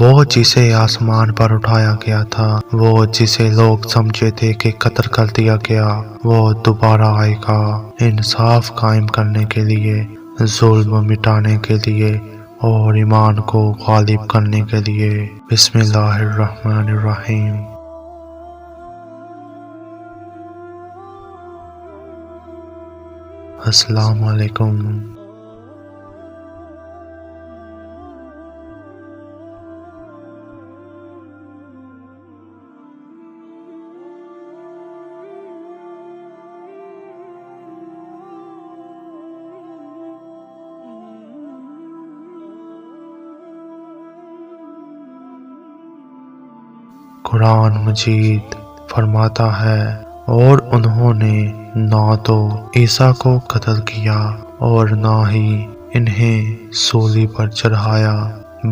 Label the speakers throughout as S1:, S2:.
S1: وہ جسے آسمان پر اٹھایا گیا تھا، وہ جسے لوگ سمجھے تھے کہ قتل کر دیا گیا، وہ دوبارہ آئے گا انصاف قائم کرنے کے لیے، ظلم مٹانے کے لیے اور ایمان کو غالب کرنے کے لیے۔ بسم اللہ الرحمن الرحیم۔ السلام علیکم۔ قرآن مجید فرماتا ہے، اور انہوں نے نہ تو عیسیٰ کو قتل کیا اور نہ ہی انہیں صلیب پر چڑھایا،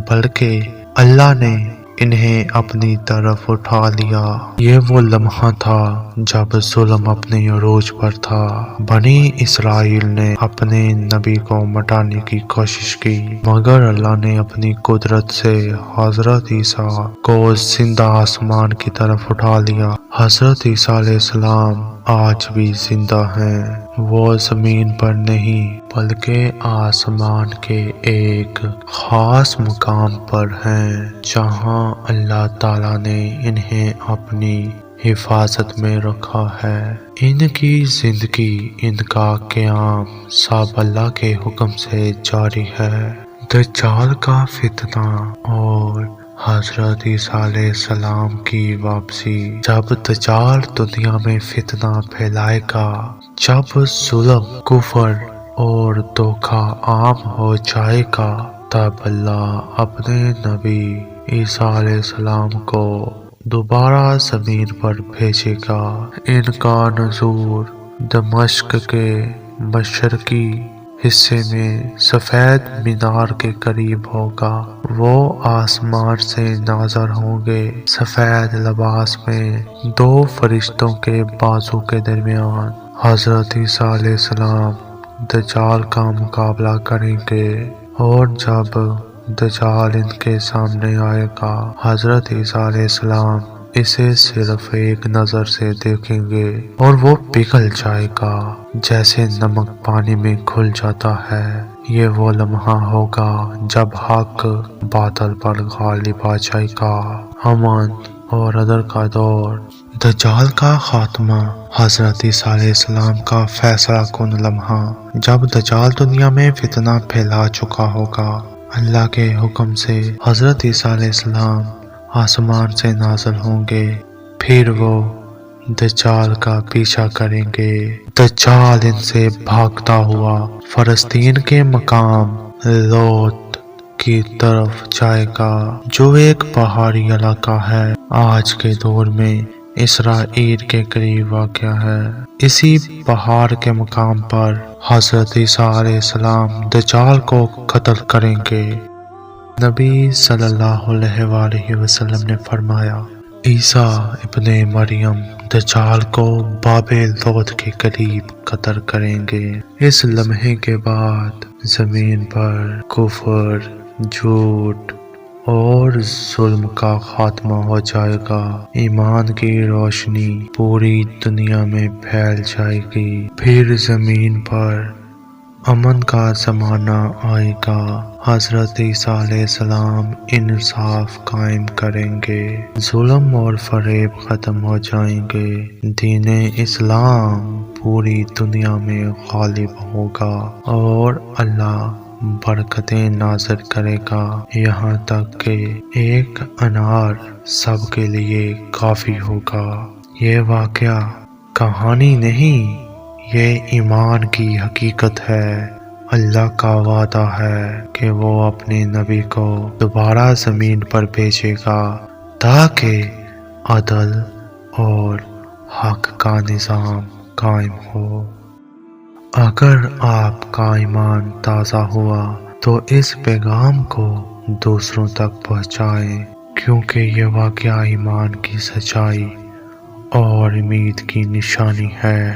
S1: بلکہ اللہ نے انہیں اپنی طرف اٹھا لیا۔ یہ وہ لمحہ تھا جب ظلم اپنے عروج پر تھا۔ بنی اسرائیل نے اپنے نبی کو مٹانے کی کوشش کی، مگر اللہ نے اپنی قدرت سے حضرت عیسیٰ کو زندہ آسمان کی طرف اٹھا لیا۔ حضرت عیسیٰ علیہ السلام آج بھی زندہ ہیں۔ وہ زمین پر نہیں بلکہ آسمان کے ایک خاص مقام پر ہیں، جہاں اللہ تعالیٰ نے انہیں اپنی حفاظت میں رکھا ہے۔ ان کی زندگی، ان کا قیام سب اللہ کے حکم سے جاری ہے۔ دجال کا فتنہ اور حضرت عیسیٰ علیہ السلام کی واپسی۔ جب دجال دنیا میں فتنہ پھیلائے گا، جب ظلم، کفر اور دھوکہ عام ہو جائے گا، تب اللہ اپنے نبی عیسیٰ علیہ السلام کو دوبارہ زمین پر بھیجے گا۔ ان کا نزول دمشق کے مشرقی حصے میں سفید مینار کے قریب ہوگا۔ وہ آسمان سے نازل ہوں گے سفید لباس میں، دو فرشتوں کے بازو کے درمیان۔ حضرت عیسیٰ علیہ السلام دجال کا مقابلہ کریں گے، اور جب دجال ان کے سامنے آئے گا، حضرت عیسیٰ علیہ السلام اسے صرف ایک نظر سے دیکھیں گے اور وہ پگھل جائے گا جیسے نمک پانی میں گھل جاتا ہے۔ یہ وہ لمحہ ہوگا جب حق باطل پر غالب آ جائے گا۔ امن اور عدل کا دور۔ دجال کا خاتمہ۔ حضرت عیسیٰ علیہ السلام کا فیصلہ کن لمحہ۔ جب دجال دنیا میں فتنہ پھیلا چکا ہوگا، اللہ کے حکم سے حضرت عیسیٰ علیہ السلام آسمان سے نازل ہوں گے، پھر وہ دجال کا پیچھا کریں گے۔ دجال ان سے بھاگتا ہوا فلسطین کے مقام لوط کی طرف جائے گا، جو ایک پہاڑی علاقہ ہے، آج کے دور میں اسرائیل کے قریب واقع ہے۔ اسی پہاڑ کے مقام پر حضرت عیسیٰ علیہ السلام دجال کو قتل کریں گے۔ نبی صلی اللہ علیہ وآلہ وسلم نے فرمایا، عیسیٰ ابن مریم دجال کو باب لوط کے قریب قتل کریں گے۔ اس لمحے کے بعد زمین پر کفر، جھوٹ اور ظلم کا خاتمہ ہو جائے گا۔ ایمان کی روشنی پوری دنیا میں پھیل جائے گی۔ پھر زمین پر امن کا زمانہ آئے گا۔ حضرت عیسیٰ علیہ السلام انصاف قائم کریں گے، ظلم اور فریب ختم ہو جائیں گے، دین اسلام پوری دنیا میں غالب ہوگا اور اللہ برکتیں نازل کرے گا، یہاں تک کہ ایک انار سب کے لیے کافی ہوگا۔ یہ واقعہ کہانی نہیں، یہ ایمان کی حقیقت ہے۔ اللہ کا وعدہ ہے کہ وہ اپنے نبی کو دوبارہ زمین پر بھیجے گا تاکہ عدل اور حق کا نظام قائم ہو۔ اگر آپ کا ایمان تازہ ہوا تو اس پیغام کو دوسروں تک پہنچائیں، کیونکہ یہ واقعہ ایمان کی سچائی اور امید کی نشانی ہے۔